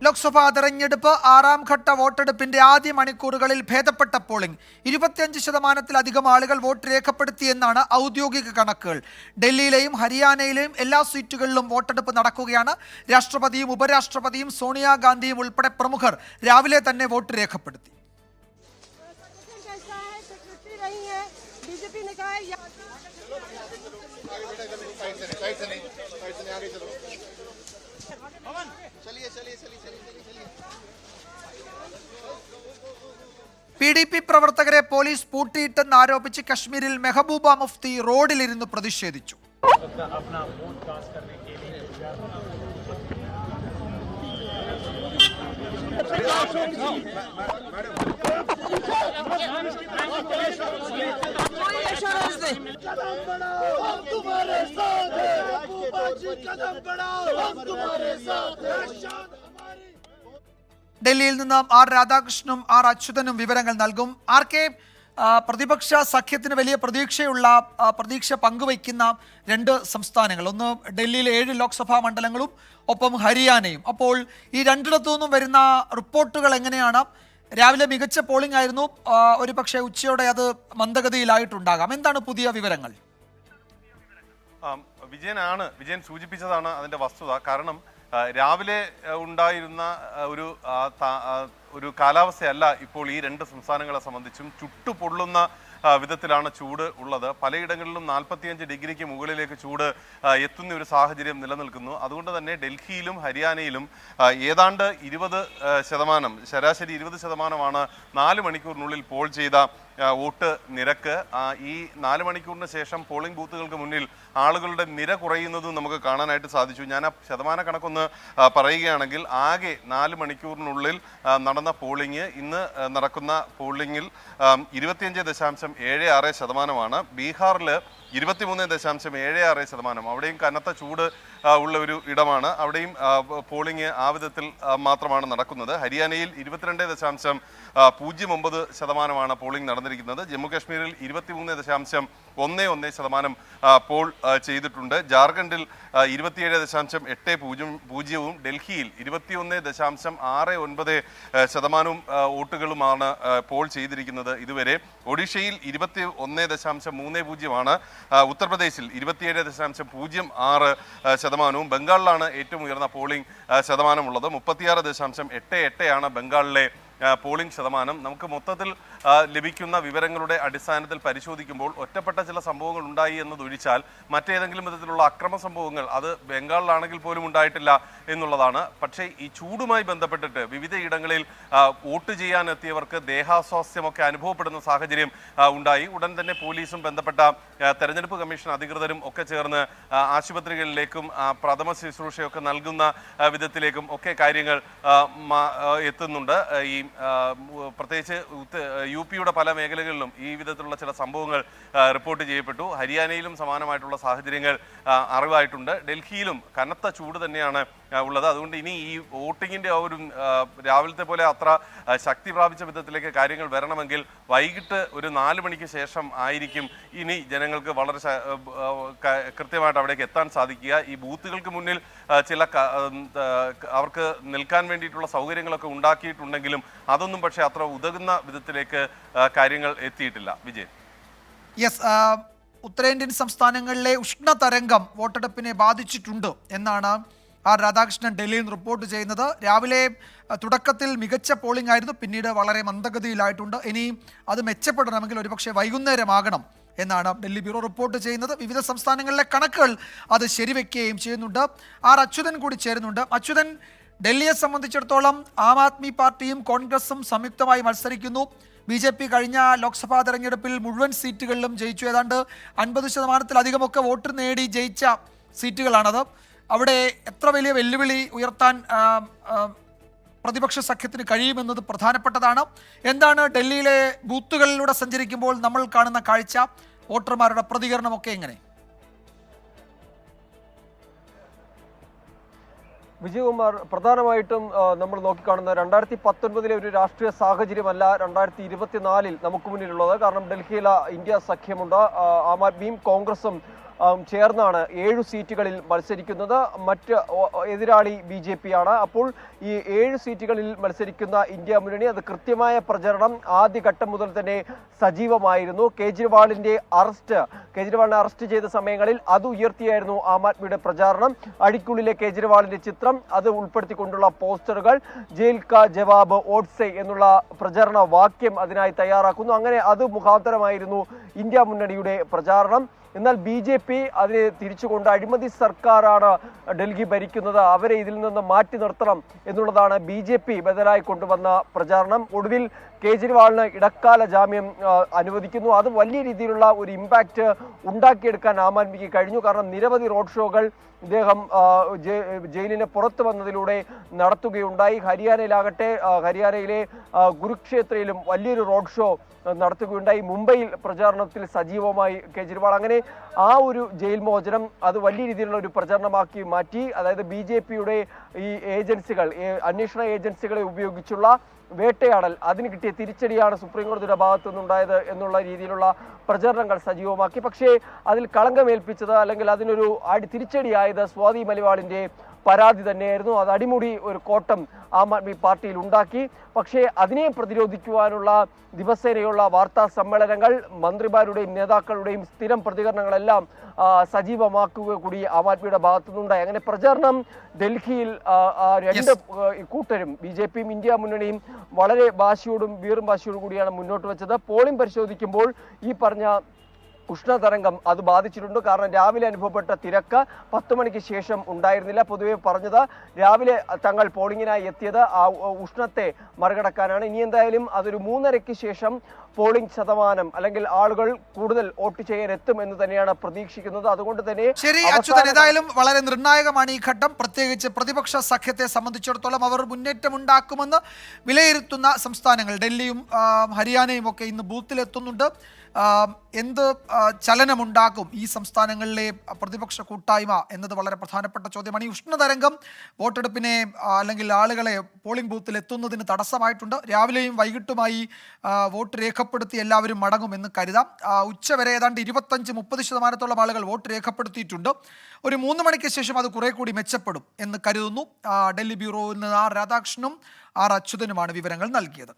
ലോക്സഭാ തെരഞ്ഞെടുപ്പ് ആറാം ഘട്ട വോട്ടെടുപ്പിന്റെ ആദ്യ മണിക്കൂറുകളിൽ ഭേദപ്പെട്ട പോളിംഗ് 25% ആളുകൾ വോട്ട് രേഖപ്പെടുത്തിയെന്നാണ് ഔദ്യോഗിക കണക്കുകൾ. ഡൽഹിയിലെയും ഹരിയാനയിലെയും എല്ലാ സീറ്റുകളിലും വോട്ടെടുപ്പ് നടക്കുകയാണ്. രാഷ്ട്രപതിയും ഉപരാഷ്ട്രപതിയും സോണിയാഗാന്ധിയും ഉൾപ്പെടെ പ്രമുഖർ രാവിലെ തന്നെ വോട്ട് രേഖപ്പെടുത്തി. PDP പ്രവർത്തകരെ പോലീസ് പൂട്ടിയിട്ടെന്നാരോപിച്ച് കശ്മീരിൽ മെഹബൂബ മുഫ്തി റോഡിലിരുന്ന് പ്രതിഷേധിച്ചു. ഡൽഹിയിൽ നിന്ന് ആർ രാധാകൃഷ്ണനും ആർ അച്യുതനും വിവരങ്ങൾ നൽകും. ആർ കെ, പ്രതിപക്ഷ സഖ്യത്തിന് വലിയ പ്രതീക്ഷ പങ്കുവയ്ക്കുന്ന രണ്ട് സംസ്ഥാനങ്ങൾ, ഒന്ന് ഡൽഹിയിലെ 7 ലോക്സഭാ മണ്ഡലങ്ങളും ഒപ്പം ഹരിയാനയും. അപ്പോൾ ഈ രണ്ടിടത്തു നിന്നും വരുന്ന റിപ്പോർട്ടുകൾ എങ്ങനെയാണ്? രാവിലെ മികച്ച പോളിംഗ് ആയിരുന്നു, ഒരുപക്ഷെ ഉച്ചയോടെ അത് മന്ദഗതിയിലായിട്ടുണ്ടാകാം. എന്താണ് പുതിയ വിവരങ്ങൾ? വിജയൻ സൂചിപ്പിച്ചതാണ് അതിന്റെ വസ്തുത. കാരണം രാവിലെ ഉണ്ടായിരുന്ന ഒരു കാലാവസ്ഥയല്ല ഇപ്പോൾ ഈ രണ്ട് സംസ്ഥാനങ്ങളെ സംബന്ധിച്ചും. ചുട്ടുപൊള്ളുന്ന വിധത്തിലാണ് ചൂട് ഉള്ളത്. പലയിടങ്ങളിലും 45 ഡിഗ്രിക്ക് മുകളിലേക്ക് ചൂട് എത്തുന്ന ഒരു സാഹചര്യം നിലനിൽക്കുന്നു. അതുകൊണ്ട് തന്നെ ഡൽഹിയിലും ഹരിയാനയിലും ഏതാണ്ട് 20%, ശരാശരി 20%മാണ് 4 മണിക്കൂറിനുള്ളിൽ പോൾ ചെയ്ത വോട്ട് നിരക്ക്. ഈ 4 മണിക്കൂറിന് ശേഷം പോളിംഗ് ബൂത്തുകൾക്ക് മുന്നിൽ ആളുകളുടെ നിര കുറയുന്നതും നമുക്ക് കാണാനായിട്ട് സാധിച്ചു. ഞാൻ ആ ശതമാന കണക്കൊന്ന് പറയുകയാണെങ്കിൽ, ആകെ 4 മണിക്കൂറിനുള്ളിൽ നടന്ന പോളിംഗ്, ഇന്ന് നടക്കുന്ന പോളിംഗിൽ 25.76%. ബീഹാറിൽ 23.76%. അവിടെയും കനത്ത ചൂട് ഉള്ള ഒരു ഇടമാണ്. അവിടെയും പോളിംഗ് ആ വിധത്തിൽ മാത്രമാണ് നടക്കുന്നത്. ഹരിയാനയിൽ 22.09% പോളിംഗ് നടന്നിരിക്കുന്നത്. ജമ്മു കാശ്മീരിൽ 23.11% പോൾ ചെയ്തിട്ടുണ്ട്. ജാർഖണ്ഡിൽ 27.80%, ഡൽഹിയിൽ 21.69% വോട്ടുകളുമാണ് പോൾ ചെയ്തിരിക്കുന്നത് ഇതുവരെ. ഒഡീഷയിൽ 21.30%, ഉത്തർപ്രദേശിൽ 27.06%. ബംഗാളിലാണ് ഏറ്റവും ഉയർന്ന പോളിംഗ് ശതമാനമുള്ളത്. 36.88% ബംഗാളിലെ പോളിംഗ് ശതമാനം. നമുക്ക് മൊത്തത്തിൽ ലഭിക്കുന്ന വിവരങ്ങളുടെ അടിസ്ഥാനത്തിൽ പരിശോധിക്കുമ്പോൾ ഒറ്റപ്പെട്ട ചില സംഭവങ്ങൾ ഉണ്ടായി എന്നതൊഴിച്ചാൽ മറ്റേതെങ്കിലും വിധത്തിലുള്ള അക്രമ സംഭവങ്ങൾ അത് ബംഗാളിലാണെങ്കിൽ പോലും ഉണ്ടായിട്ടില്ല എന്നുള്ളതാണ്. പക്ഷേ ഈ ചൂടുമായി ബന്ധപ്പെട്ടിട്ട് വിവിധ ഇടങ്ങളിൽ വോട്ട് ചെയ്യാനെത്തിയവർക്ക് ദേഹാസ്വാസ്ഥ്യമൊക്കെ അനുഭവപ്പെടുന്ന സാഹചര്യം ഉണ്ടായി. ഉടൻ തന്നെ പോലീസും ബന്ധപ്പെട്ട തെരഞ്ഞെടുപ്പ് കമ്മീഷൻ അധികൃതരും ഒക്കെ ചേർന്ന് ആശുപത്രികളിലേക്കും പ്രഥമ ശുശ്രൂഷയൊക്കെ നൽകുന്ന വിധത്തിലേക്കും ഒക്കെ കാര്യങ്ങൾ എത്തുന്നുണ്ട്. ഈ പ്രത്യേകിച്ച് UP-യുടെ പല മേഖലകളിലും ഈ വിധത്തിലുള്ള ചില സംഭവങ്ങൾ റിപ്പോർട്ട് ചെയ്യപ്പെട്ടു. ഹരിയാനയിലും സമാനമായിട്ടുള്ള സാഹചര്യങ്ങൾ അറിവായിട്ടുണ്ട്. ഡൽഹിയിലും കനത്ത ചൂട് തന്നെയാണ് ഉള്ളത്. അതുകൊണ്ട് ഇനി ഈ വോട്ടിങ്ങിൻ്റെ ഒരു രാവിലത്തെ പോലെ അത്ര ശക്തി പ്രാപിച്ച വിധത്തിലേക്ക് കാര്യങ്ങൾ വരണമെങ്കിൽ വൈകിട്ട് ഒരു 4 മണിക്ക് ശേഷം ആയിരിക്കും ഇനി ജനങ്ങൾക്ക് വളരെ കൃത്യമായിട്ട് അവിടേക്ക് എത്താൻ സാധിക്കുക. ഈ ബൂത്തുകൾക്ക് മുന്നിൽ ചില അവർക്ക് നിൽക്കാൻ വേണ്ടിയിട്ടുള്ള സൗകര്യങ്ങളൊക്കെ ഉണ്ടാക്കിയിട്ടുണ്ടെങ്കിലും അതൊന്നും പക്ഷേ അത്ര ഉതകുന്ന വിധത്തിലേക്ക് കാര്യങ്ങൾ എത്തിയിട്ടില്ല. വിജയൻ. യെസ്, ഉത്തരേന്ത്യൻ സംസ്ഥാനങ്ങളിലെ ഉഷ്ണതരംഗം വോട്ടെടുപ്പിനെ ബാധിച്ചിട്ടുണ്ട് എന്നാണ് ആർ രാധാകൃഷ്ണൻ ഡൽഹിയിൽ നിന്ന് റിപ്പോർട്ട് ചെയ്യുന്നത്. രാവിലെ തുടക്കത്തിൽ മികച്ച പോളിംഗ് ആയിരുന്നു, പിന്നീട് വളരെ മന്ദഗതിയിലായിട്ടുണ്ട്. ഇനി അത് മെച്ചപ്പെടണമെങ്കിൽ ഒരുപക്ഷെ വൈകുന്നേരമാകണം എന്നാണ് ഡൽഹി ബ്യൂറോ റിപ്പോർട്ട് ചെയ്യുന്നത്. വിവിധ സംസ്ഥാനങ്ങളിലെ കണക്കുകൾ അത് ശരിവെക്കുകയും ചെയ്യുന്നുണ്ട്. ആർ അച്യുതൻ കൂടി ചേരുന്നുണ്ട്. അച്യുതൻ, ഡൽഹിയെ സംബന്ധിച്ചിടത്തോളം ആം ആദ്മി പാർട്ടിയും കോൺഗ്രസും സംയുക്തമായി മത്സരിക്കുന്നു. BJP കഴിഞ്ഞ ലോക്സഭാ തെരഞ്ഞെടുപ്പിൽ മുഴുവൻ സീറ്റുകളിലും ജയിച്ചു. ഏതാണ്ട് 50%-ലധികമൊക്കെ വോട്ട് നേടി ജയിച്ച സീറ്റുകളാണത്. അവിടെ എത്ര വലിയ വെല്ലുവിളി ഉയർത്താൻ പ്രതിപക്ഷ സഖ്യത്തിന് കഴിയുമെന്നത് പ്രധാനപ്പെട്ടതാണ്. എന്താണ് ഡൽഹിയിലെ ബൂത്തുകളിലൂടെ സഞ്ചരിക്കുമ്പോൾ നമ്മൾ കാണുന്ന കാഴ്ച? വോട്ടർമാരുടെ പ്രതികരണമൊക്കെ എങ്ങനെ? വിജയകുമാർ, പ്രധാനമായിട്ടും നമ്മൾ നോക്കിക്കാണുന്ന 2019 ഒരു രാഷ്ട്രീയ സാഹചര്യമല്ല 2024 നമുക്ക് മുന്നിലുള്ളത്. കാരണം ഡൽഹിയിലെ ഇന്ത്യ സഖ്യമുണ്ട്. ആം ആദ്മിയും കോൺഗ്രസും ചേർന്നാണ് 7 സീറ്റുകളിൽ മത്സരിക്കുന്നത്. മറ്റ് എതിരാളി BJP ആണ്. അപ്പോൾ ഈ 7 സീറ്റുകളിൽ മത്സരിക്കുന്ന ഇന്ത്യ മുന്നണി അത് കൃത്യമായ പ്രചരണം ആദ്യഘട്ടം മുതൽ തന്നെ സജീവമായിരുന്നു. കേജ്രിവാളിനെ അറസ്റ്റ് ചെയ്ത സമയങ്ങളിൽ അത് ഉയർത്തിയായിരുന്നു ആം ആദ്മിയുടെ പ്രചാരണം. അഴിക്കുള്ളിലെ കേജ്രിവാളിന്റെ ചിത്രം അത് ഉൾപ്പെടുത്തിക്കൊണ്ടുള്ള പോസ്റ്ററുകൾ, ജയിൽ കാ ജവാബ് ഓട്സെ എന്നുള്ള പ്രചാരണ വാക്യം അതിനായി തയ്യാറാക്കുന്നു. അങ്ങനെ അത് മുഖാന്തരമായിരുന്നു ഇന്ത്യ മുന്നണിയുടെ പ്രചാരണം. എന്നാൽ BJP അതിനെ തിരിച്ചുകൊണ്ട് അഴിമതി സർക്കാരാണ് ഡൽഹി ഭരിക്കുന്നത്, അവരെ ഇതിൽ നിന്ന് മാറ്റി നിർത്തണം എന്നുള്ളതാണ് BJP ബദലായി കൊണ്ടുവന്ന പ്രചാരണം. ഒടുവിൽ കേജ്രിവാളിന് ഇടക്കാല ജാമ്യം അനുവദിക്കുന്നു. അത് വലിയ രീതിയിലുള്ള ഒരു ഇമ്പാക്റ്റ് ഉണ്ടാക്കിയെടുക്കാൻ ആം ആദ്മിക്ക് കഴിഞ്ഞു. കാരണം നിരവധി റോഡ് ഷോകൾ ഇദ്ദേഹം ജയിലിന് പുറത്തു വന്നതിലൂടെ നടത്തുകയുണ്ടായി. ഹരിയാനയിലെ കുരുക്ഷേത്രയിലും വലിയൊരു റോഡ് ഷോ നടത്തുകയുണ്ടായി. മുംബൈയിൽ പ്രചാരണത്തിൽ സജീവമായി കേജ്രിവാൾ. അങ്ങനെ ആ ഒരു ജയിൽ മോചനം അത് വലിയ രീതിയിലുള്ള ഒരു പ്രചരണമാക്കി മാറ്റി. അതായത് BJPയുടെ ഈ ഏജൻസികൾ, അന്വേഷണ ഏജൻസികളെ ഉപയോഗിച്ചുള്ള വേട്ടയാടൽ, അതിന് കിട്ടിയ തിരിച്ചടിയാണ് സുപ്രീം കോടതിയുടെ ഭാഗത്തു നിന്നുണ്ടായത് എന്നുള്ള രീതിയിലുള്ള പ്രചരണങ്ങൾ സജീവമാക്കി. പക്ഷേ അതിൽ കളങ്കമേൽപ്പിച്ചത് അല്ലെങ്കിൽ അതിനൊരു തിരിച്ചടിയായത് സ്വാതി മലിവാളിന്റെ പരാതി തന്നെയായിരുന്നു. അത് അടിമുടി ഒരു കോട്ടം ആം ആദ്മി പാർട്ടിയിൽ ഉണ്ടാക്കി. പക്ഷേ അതിനെ പ്രതിരോധിക്കുവാനുള്ള ദിവസേനയുള്ള വാർത്താ സമ്മേളനങ്ങൾ, മന്ത്രിമാരുടെയും നേതാക്കളുടെയും സ്ഥിരം പ്രതികരണങ്ങളെല്ലാം സജീവമാക്കുക കൂടി ആം ആദ്മിയുടെ ഭാഗത്തു നിന്നുണ്ടായി. അങ്ങനെ പ്രചാരണം ഡൽഹിയിൽ രണ്ട് കൂട്ടരും BJPയും ഇന്ത്യ മുന്നണിയും വളരെ വീറും വാശിയോടും കൂടിയാണ് മുന്നോട്ട് വെച്ചത്. പോളിംഗ് പരിശോധിക്കുമ്പോൾ ഈ പറഞ്ഞ ഉഷ്ണതരംഗം അത് ബാധിച്ചിട്ടുണ്ട്. കാരണം രാവിലെ അനുഭവപ്പെട്ട തിരക്ക് 10 മണിക്ക് ശേഷം ഉണ്ടായിരുന്നില്ല. പൊതുവെ പറഞ്ഞത് രാവിലെ തങ്ങൾ പോളിംഗിനായി എത്തിയത് ആ ഉഷ്ണത്തെ മറികടക്കാനാണ്. ഇനി എന്തായാലും അതൊരു 3:30-ക്ക് ശേഷം പോളിംഗ് ശതമാനം അല്ലെങ്കിൽ ആളുകൾ കൂടുതൽ വോട്ട് ചെയ്യാൻ എത്തും എന്ന് തന്നെയാണ് പ്രതീക്ഷിക്കുന്നത്. അതുകൊണ്ട് തന്നെ ശരി അച്യുതൻ, ഏതായാലും വളരെ നിർണായകമാണ് ഈ ഘട്ടം. പ്രത്യേകിച്ച് പ്രതിപക്ഷ സഖ്യത്തെ സംബന്ധിച്ചിടത്തോളം അവർ മുന്നേറ്റമുണ്ടാക്കുമെന്ന് വിലയിരുത്തുന്ന സംസ്ഥാനങ്ങൾ ഡൽഹിയും ഹരിയാനയും ഒക്കെ ഇന്ന് ബൂത്തിലെത്തുന്നുണ്ട്. എന്ത് ചലനമുണ്ടാക്കും ഈ സംസ്ഥാനങ്ങളിലെ പ്രതിപക്ഷ കൂട്ടായ്മ എന്നത് വളരെ പ്രധാനപ്പെട്ട ചോദ്യമാണ്. ഈ ഉഷ്ണതരംഗം വോട്ടെടുപ്പിനെ അല്ലെങ്കിൽ ആളുകളെ പോളിംഗ് ബൂത്തിൽ എത്തുന്നതിന് തടസ്സമായിട്ടുണ്ട്. രാവിലെയും വൈകിട്ടുമായി വോട്ട് രേഖപ്പെടുത്തി എല്ലാവരും മടങ്ങുമെന്ന് കരുതാം. ഉച്ചവരെ ഏതാണ്ട് 25-30% ആളുകൾ വോട്ട് രേഖപ്പെടുത്തിയിട്ടുണ്ട്. ഒരു 3 മണിക്ക് ശേഷം അത് കുറെ കൂടി മെച്ചപ്പെടും എന്ന് കരുതുന്നു. ഡൽഹി ബ്യൂറോയിൽ നിന്ന് R. രാധാകൃഷ്ണനും R. അച്യുതനുമാണ് വിവരങ്ങൾ നൽകിയത്.